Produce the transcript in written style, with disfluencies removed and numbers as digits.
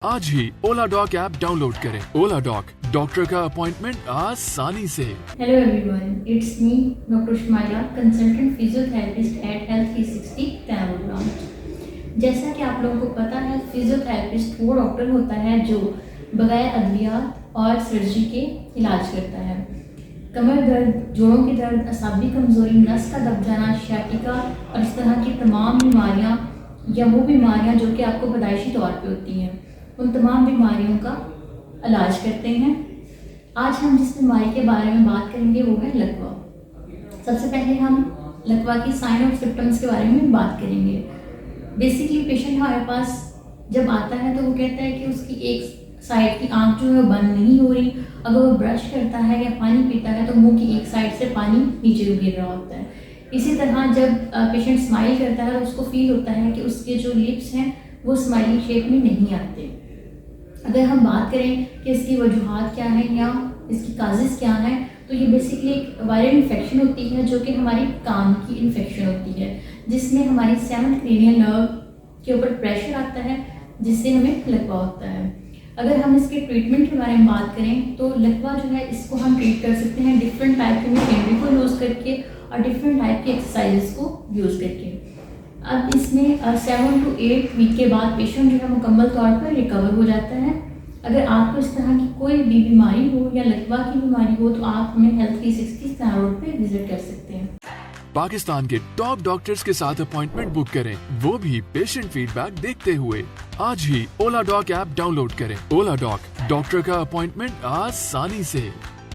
आज ही ओला dock app download करें। ओला dock, doctor का अपॉइंटमेंट आसानी से। Hello everyone, it's me, Dr. Shmaila, consultant physiotherapist at Health 360 Kaimur branch. जैसा कि आप लोगों को पता है, फिजियोथेरेपिस्ट वो डॉक्टर होता है जो बगैर अद्वियात और सर्जरी के इलाज करता है। कमर दर्द, जोड़ों की दर्द, असाबी कमजोरी, नस का दब जाना, शाटिका और इस तरह की तमाम बीमारियां या वो बीमारियां जो कि आपको पैदाइशी तौर पे होती हैं, उन तमाम बीमारियों का इलाज करते हैं। आज हम जिस बीमारी के बारे में बात करेंगे वो है लकवा। सबसे पहले हम लकवा की साइन और सिम्टम्स के बारे में बात करेंगे। बेसिकली पेशेंट हमारे पास जब आता है तो वो कहता है कि उसकी एक साइड की आंख जो है बंद नहीं हो रही। अगर वो ब्रश करता है या पानी पीता है तो मुंह की एक साइड से पानी नीचे गिर रहा होता है। इसी तरह जब पेशेंट स्माइल करता है तो उसको फील होता है कि उसके जो लिप्स हैं वो स्माइलिंग शेप में नहीं आते। अगर हम बात करें कि इसकी वजूहात क्या है या इसकी काजेज़ क्या है, तो ये बेसिकली एक वायरल इन्फेक्शन होती है जो कि हमारी कान की इन्फेक्शन होती है, जिसमें हमारी 7th क्रेनियल नर्व के ऊपर प्रेशर आता है, जिससे हमें लकवा होता है। अगर हम इसके ट्रीटमेंट के बारे में बात करें तो लकवा जो है इसको हम ट्रीट कर सकते हैं डिफरेंट टाइप के मशीनरी को यूज़ करके और डिफरेंट टाइप की एक्सरसाइजेस को यूज़ करके। अब इसमें 7 to 8 वीक के बाद पेशेंट जो है मुकम्मल तौर पर रिकवर हो जाता है। अगर आपको इस तरह की कोई भी बीमारी हो या लकवा की बीमारी हो तो आप हमें हेल्थ 360 स्टार रोड पे विजिट कर सकते हैं। पाकिस्तान के टॉप डॉक्टर्स के साथ अपॉइंटमेंट बुक करें, वो भी पेशेंट फीडबैक देखते हुए। आज ही ओला डॉक ऐप डाउनलोड करें। ओला डॉक, डॉक्टर का अपॉइंटमेंट आसानी से।